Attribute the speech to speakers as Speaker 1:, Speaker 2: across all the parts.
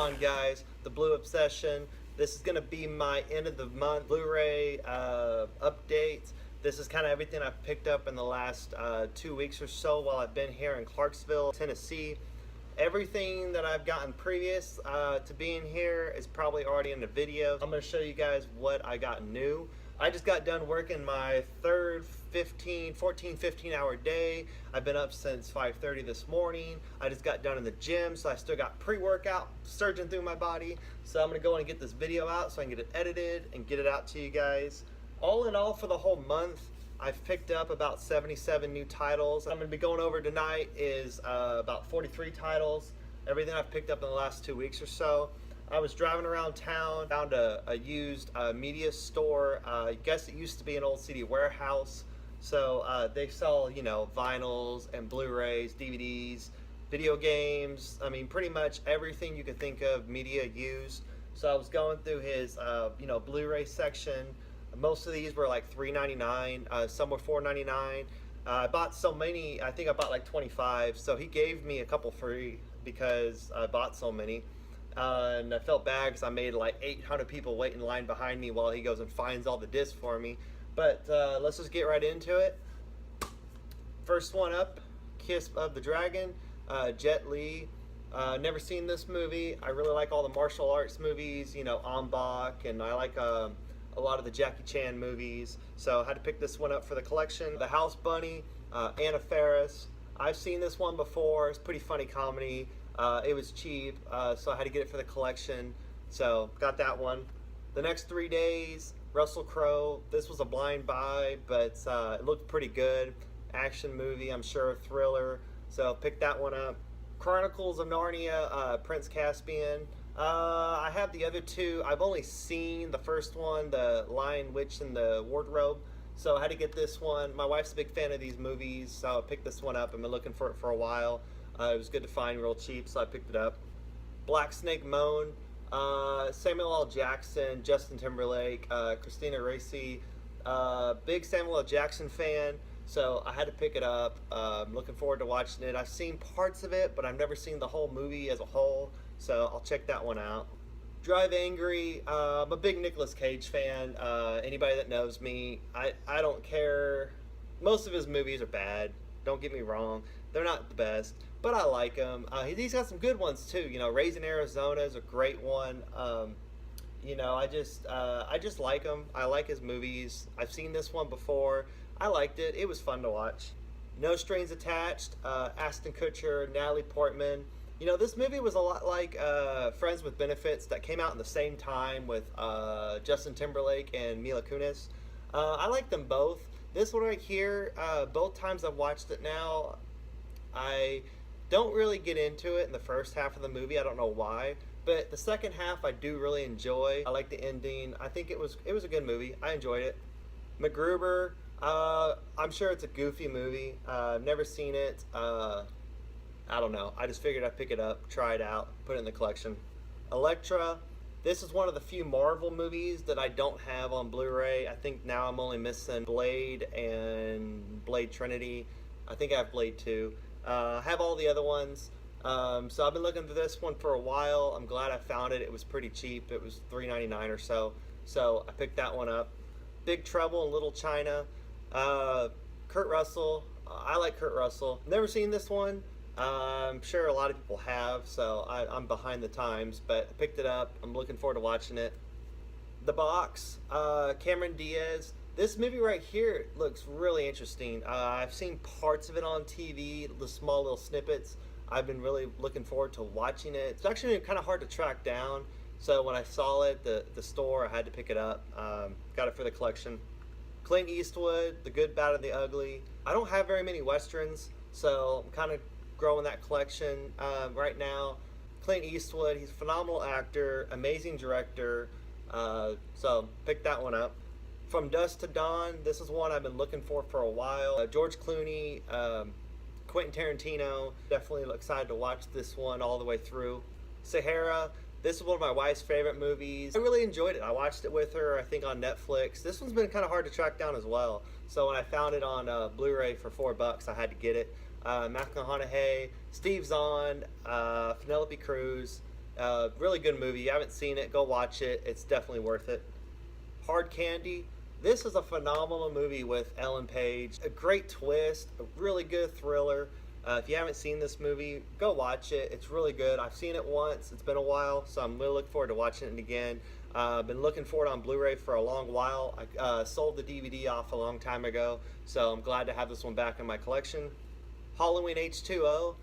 Speaker 1: on, guys? The Blue Obsession. This is going to be my end of the month Blu-ray update. This is kind of everything I've picked up in the last 2 weeks or so while I've been here in Clarksville, Tennessee. Everything that I've gotten previous to being here is probably already in the video. I'm going to show you guys what I got new. I just got done working my third 15 hour day. I've been up since 5:30 this morning. I just got done in the gym, so I still got pre-workout surging through my body. So I'm gonna go in and get this video out so I can get it edited and get it out to you guys. All in all, for the whole month, I've picked up about 77 new titles. I'm gonna be going over tonight is about 43 titles. Everything I've picked up in the last 2 weeks or so. I was driving around town, found a used media store. I guess it used to be an old CD warehouse. So they sell, you know, vinyls and Blu-rays, DVDs, video games. I mean, pretty much everything you could think of media used. So I was going through his, you know, Blu-ray section. Most of these were like $3.99. Some were $4.99. I bought so many. I think I bought like 25. So he gave me a couple free because I bought so many. And I felt bad because I made like 800 people wait in line behind me while he goes and finds all the discs for me. But let's just get right into it. First one up, Kiss of the Dragon, Jet Li. Never seen this movie. I really like all the martial arts movies, you know, Bak, and I like a lot of the Jackie Chan movies. So I had to pick this one up for the collection. The House Bunny, Anna Faris. I've seen this one before. It's a pretty funny comedy. It was cheap, so I had to get it for the collection. So got that one. The Next 3 Days, Russell Crowe. This was a blind buy, but it looked pretty good. Action movie, I'm sure, a thriller. So picked that one up. Chronicles of Narnia, Prince Caspian. I have the other two. I've only seen the first one, The Lion, Witch, and the Wardrobe. So I had to get this one. My wife's a big fan of these movies, so I picked this one up. I've been looking for it for a while. It was good to find real cheap, so I picked it up. Black Snake Moan, Samuel L. Jackson, Justin Timberlake, Christina Ricci. Big Samuel L. Jackson fan, so I had to pick it up. I'm looking forward to watching it. I've seen parts of it, but I've never seen the whole movie as a whole, so I'll check that one out. Drive Angry, I'm a big Nicolas Cage fan. Anybody that knows me, I don't care. Most of his movies are bad. Don't get me wrong, they're not the best, but I like him. He's got some good ones too. You know, Raising Arizona is a great one. You know, I just like him. I like his movies. I've seen this one before. I liked it. It was fun to watch. No Strings Attached, Ashton Kutcher, Natalie Portman. You know, this movie was a lot like Friends with Benefits that came out in the same time with Justin Timberlake and Mila Kunis. I like them both. This one right here, both times I've watched it now, I don't really get into it in the first half of the movie. I don't know why, but the second half I do really enjoy. I like the ending. I think it was a good movie. I enjoyed it. MacGruber, I'm sure it's a goofy movie. I've never seen it. I don't know. I just figured I'd pick it up, try it out, put it in the collection. Elektra. This is one of the few Marvel movies that I don't have on Blu-ray. I think now I'm only missing Blade and Blade Trinity. I think I have Blade 2. I have all the other ones. So I've been looking for this one for a while. I'm glad I found it. It was pretty cheap. It was $3.99 or so. So I picked that one up. Big Trouble in Little China. Kurt Russell. I like Kurt Russell. Never seen this one. I'm sure a lot of people have, so I'm behind the times, but I picked it up. I'm looking forward to watching it. The Box, Cameron Diaz. This movie right here looks really interesting. I've seen parts of it on TV, the small little snippets. I've been really looking forward to watching it. It's actually kind of hard to track down, so when I saw it at the store, I had to pick it up. Got it for the collection. Clint Eastwood, The Good, Bad, and the Ugly. I don't have very many Westerns, so I'm kind of growing that collection right now. Clint Eastwood, he's a phenomenal actor, amazing director, so pick that one up. From Dusk to Dawn, this is one I've been looking for a while. George Clooney, Quentin Tarantino, definitely excited to watch this one all the way through. Sahara, this is one of my wife's favorite movies. I really enjoyed it. I watched it with her, I think on Netflix. This one's been kind of hard to track down as well, so when I found it on Blu-ray for $4, I had to get it. Matthew McConaughey, Steve Zahn, Penelope Cruz. Really good movie. You haven't seen it, go watch it. It's definitely worth it. Hard Candy. This is a phenomenal movie with Ellen Page. A great twist, a really good thriller. If you haven't seen this movie, go watch it. It's really good. I've seen it once. It's been a while, so I'm really looking forward to watching it again. Been looking for it on Blu-ray for a long while. I sold the DVD off a long time ago, so I'm glad to have this one back in my collection. Halloween H2O.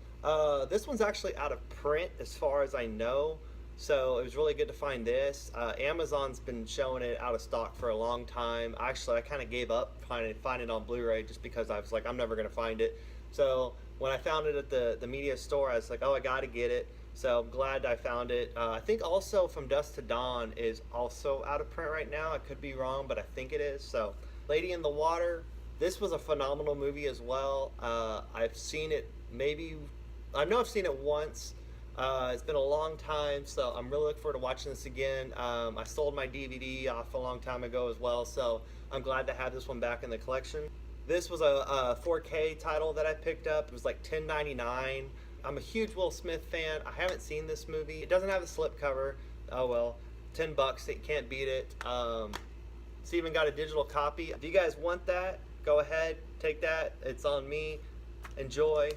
Speaker 1: This one's actually out of print as far as I know, so it was really good to find this. Amazon's been showing it out of stock for a long time. Actually, I kind of gave up finding it on Blu-ray just because I was like, I'm never going to find it. So when I found it at the media store, I was like, oh, I got to get it. So I'm glad I found it. I think also From Dusk to Dawn is also out of print right now. I could be wrong, but I think it is. So Lady in the Water. This was a phenomenal movie as well. I've seen it I know I've seen it once. It's been a long time, so I'm really looking forward to watching this again. I sold my DVD off a long time ago as well, so I'm glad to have this one back in the collection. This was a 4K title that I picked up. It was like $10.99. I'm a huge Will Smith fan. I haven't seen this movie. It doesn't have a slipcover. Oh well, $10, you can't beat it. It's even got a digital copy. If you guys want that, go ahead, take that. It's on me. Enjoy.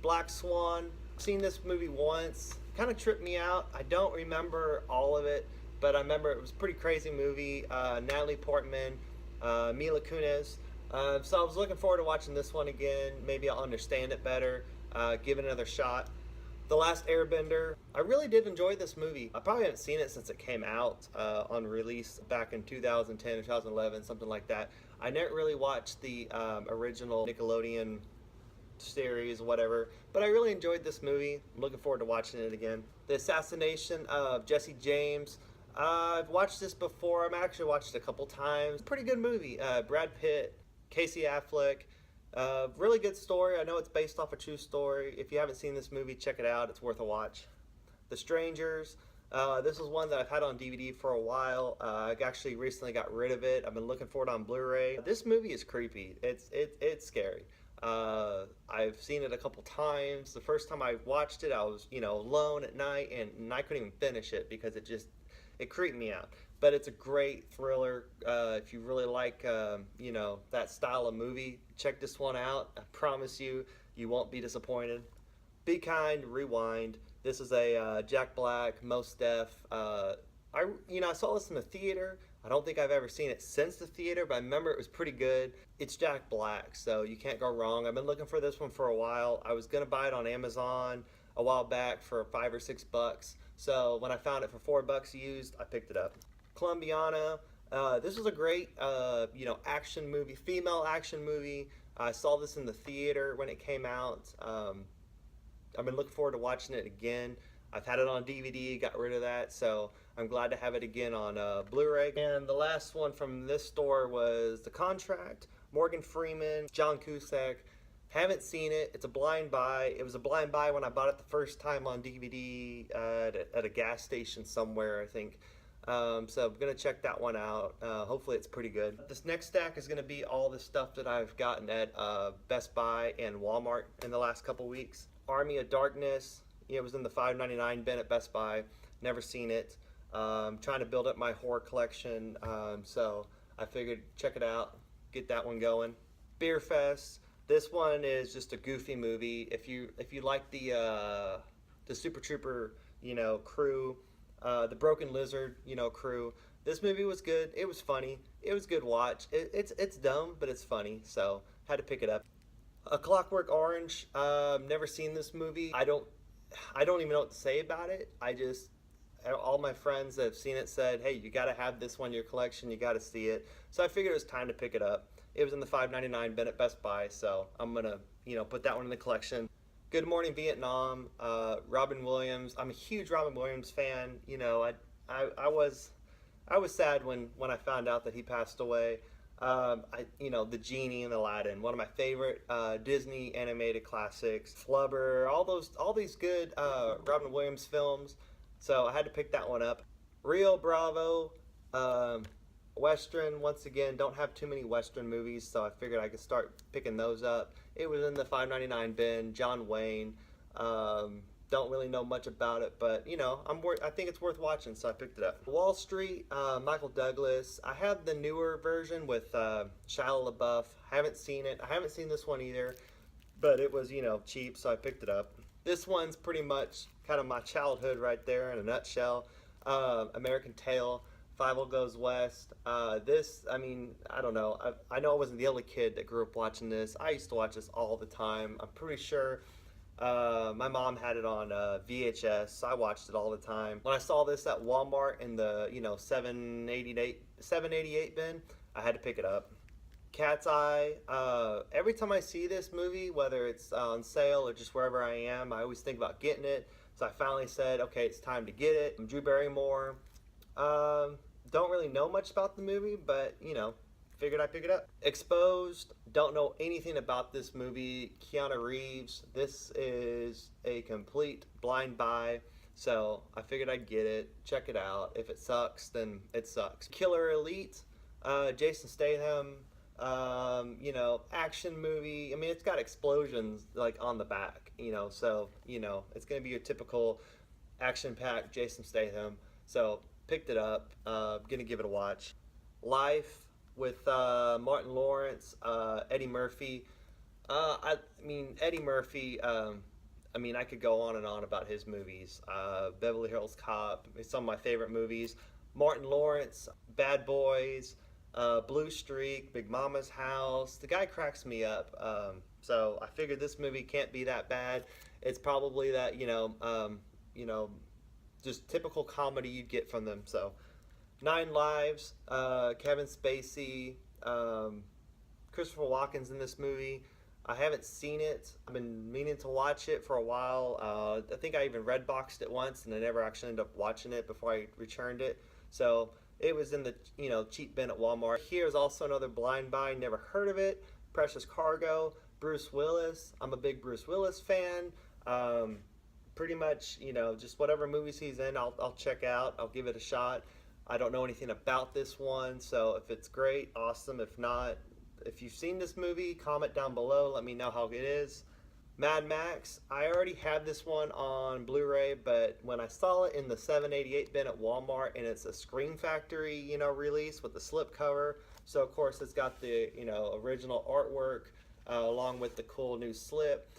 Speaker 1: Black Swan. I've seen this movie once. Kind of tripped me out. I don't remember all of it, but I remember it was a pretty crazy movie. Natalie Portman, Mila Kunis. So I was looking forward to watching this one again. Maybe I'll understand it better. Give it another shot. The Last Airbender. I really did enjoy this movie. I probably haven't seen it since it came out on release back in 2010 or 2011, something like that. I never really watched the original Nickelodeon series, whatever, but I really enjoyed this movie. I'm looking forward to watching it again. The Assassination of Jesse James. I've watched this before. I've actually watched it a couple times. Pretty good movie. Brad Pitt, Casey Affleck. Really good story. I know it's based off a true story. If you haven't seen this movie, check it out. It's worth a watch. The Strangers. This is one that I've had on DVD for a while. I actually recently got rid of it. I've been looking for it on Blu-ray. This movie is creepy. It's scary. I've seen it a couple times. The first time I watched it, I was, alone at night, and I couldn't even finish it because it creeped me out. But it's a great thriller. If you really like, that style of movie, check this one out. I promise you, you won't be disappointed. Be Kind, Rewind. This is a Jack Black, Mos Def. I saw this in the theater. I don't think I've ever seen it since the theater, but I remember it was pretty good. It's Jack Black, so you can't go wrong. I've been looking for this one for a while. I was gonna buy it on Amazon a while back for $5 or $6. So when I found it for $4 used, I picked it up. Colombiana. This was a great, action movie, female action movie. I saw this in the theater when it came out. I've been looking forward to watching it again. I've had it on DVD, got rid of that, so I'm glad to have it again on Blu-ray. And the last one from this store was The Contract, Morgan Freeman, John Cusack. Haven't seen it. It's a blind buy. It was a blind buy when I bought it the first time on DVD at a gas station somewhere, I think. So I'm going to check that one out. Hopefully it's pretty good. This next stack is going to be all the stuff that I've gotten at Best Buy and Walmart in the last couple weeks. Army of Darkness. It was in the $5.99 bin at Best Buy. Never seen it. Trying to build up my horror collection, so I figured check it out, get that one going. Beer Fest. This one is just a goofy movie. If you like the Super Trooper, crew, the Broken Lizard, crew. This movie was good. It was funny. It was a good watch. It's dumb, but it's funny, so had to pick it up. A Clockwork Orange. Never seen this movie. I don't even know what to say about it. All my friends that have seen it said, hey, you got to have this one in your collection. You got to see it. So I figured it was time to pick it up. It was in the $5.99 bin at Best Buy, so I'm going to, put that one in the collection. Good Morning Vietnam, Robin Williams. I'm a huge Robin Williams fan. I was sad when I found out that he passed away. The Genie and Aladdin, one of my favorite Disney animated classics. Flubber, all these good Robin Williams films. So I had to pick that one up. Rio Bravo, Western. Once again, don't have too many Western movies, so I figured I could start picking those up. It was in the $5.99 bin. John Wayne. Don't really know much about it, but you know, I think it's worth watching, so I picked it up. Wall Street, Michael Douglas. I have the newer version with Shia LaBeouf. Haven't seen it. I haven't seen this one either, but it was, you know, cheap, so I picked it up. This one's pretty much kind of my childhood right there in a nutshell. American Tail, Five Goes West. This, I mean, I don't know. I know I wasn't the only kid that grew up watching this. I used to watch this all the time. I'm pretty sure my mom had it on VHS, so I watched it all the time. When I saw this at Walmart in the, you know, 788 bin, I had to pick it up. Cat's Eye. Every time I see this movie, whether it's on sale or just wherever I am, I always think about getting it. So I finally said, okay, it's time to get it. Drew Barrymore. Don't really know much about the movie, but you know, figured I'd pick it up. Exposed. Don't know anything about this movie. Keanu Reeves. This is a complete blind buy. So I figured I'd get it, check it out. If it sucks, then it sucks. Killer Elite. Jason Statham. You know, action movie. I mean, it's got explosions like on the back, you know, so, you know, it's going to be your typical action-packed Jason Statham. So, picked it up, going to give it a watch. Life with Martin Lawrence, Eddie Murphy. I mean, Eddie Murphy, I mean, I could go on and on about his movies. Beverly Hills Cop, some of my favorite movies. Martin Lawrence, Bad Boys, Blue Streak, Big Mama's House. The guy cracks me up. So I figured this movie can't be that bad. It's probably that, you know, just typical comedy you'd get from them. So 9 Lives, Kevin Spacey, Christopher Walken's in this movie. I haven't seen it. I've been meaning to watch it for a while. I think I even Redboxed it once, and I never actually ended up watching it before I returned it. So it was in the, you know, cheap bin at Walmart. Here's also another blind buy. Never heard of it. Precious Cargo. Bruce Willis. I'm a big Bruce Willis fan. Pretty much, you know, just whatever movies he's in, I'll check out. I'll give it a shot. I don't know anything about this one, so if it's great, awesome. If not, if you've seen this movie, comment down below. Let me know how it is. Mad Max. I already have this one on Blu-ray, but when I saw it in the 788 bin at Walmart, and it's a Scream Factory, you know, release with the slipcover, so of course it's got the, you know, original artwork along with the cool new slip.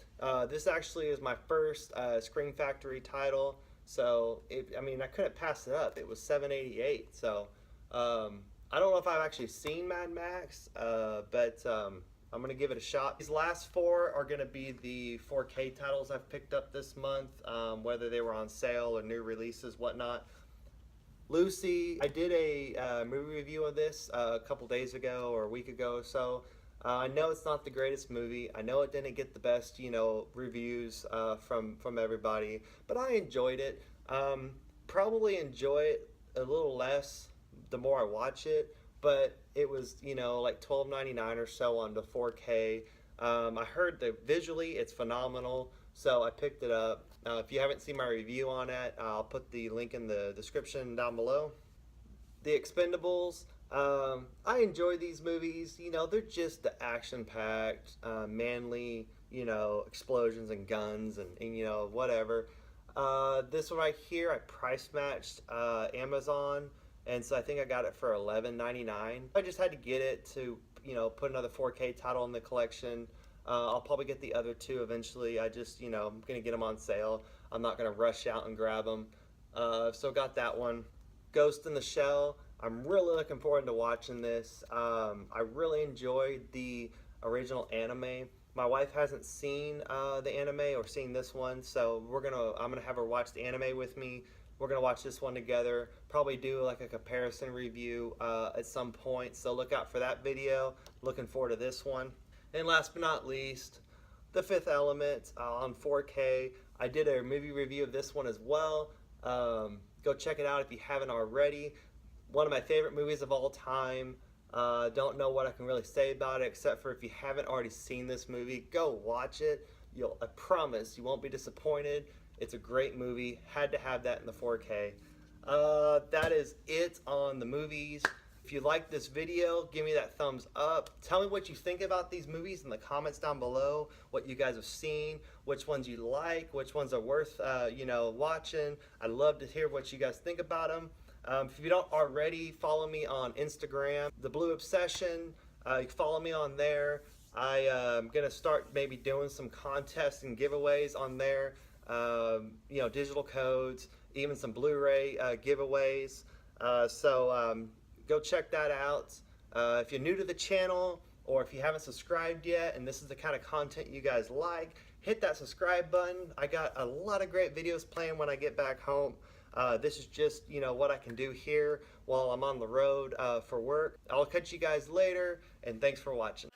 Speaker 1: This actually is my first Scream Factory title, so I mean, I couldn't pass it up. It was 788, so I don't know if I've actually seen Mad Max, but I'm going to give it a shot. These last 4 are going to be the 4K titles I've picked up this month, whether they were on sale or new releases, whatnot. Lucy, I did a movie review of this a couple days ago or a week ago or so. I know it's not the greatest movie. I know it didn't get the best, you know, reviews from everybody, but I enjoyed it. Probably enjoy it a little less the more I watch it, but it was, you know, like $12.99 or so on the 4K. I heard that visually it's phenomenal, so I picked it up. If you haven't seen my review on it, I'll put the link in the description down below. The Expendables. I enjoy these movies. You know, they're just the action-packed, manly, you know, explosions and guns and you know, whatever. This one right here, I price matched Amazon, and so I think I got it for $11.99. I just had to get it to, you know, put another 4K title in the collection. I'll probably get the other 2 eventually. I just, you know, I'm gonna get them on sale. I'm not gonna rush out and grab them. So got that one. Ghost in the Shell. I'm really looking forward to watching this. I really enjoyed the original anime. My wife hasn't seen the anime or seen this one, so I'm gonna have her watch the anime with me. We're gonna watch this one together. Probably do like a comparison review at some point. So look out for that video. Looking forward to this one. And last but not least, The Fifth Element on 4K. I did a movie review of this one as well. Go check it out if you haven't already. One of my favorite movies of all time. Don't know what I can really say about it, except for if you haven't already seen this movie, go watch it. I promise you won't be disappointed. It's a great movie. Had to have that in the 4K. That is it on the movies. If you like this video, give me that thumbs up. Tell me what you think about these movies in the comments down below, what you guys have seen, which ones you like, which ones are worth watching. I'd love to hear what you guys think about them. If you don't already, follow me on Instagram, The Blue Obsession. You can follow me on there. I am gonna start maybe doing some contests and giveaways on there. Digital codes, even some Blu-ray giveaways. So go check that out. If you're new to the channel, or if you haven't subscribed yet and this is the kind of content you guys like, hit that subscribe button. I got a lot of great videos planned when I get back home. This is just what I can do here while I'm on the road for work. I'll catch you guys later, and thanks for watching.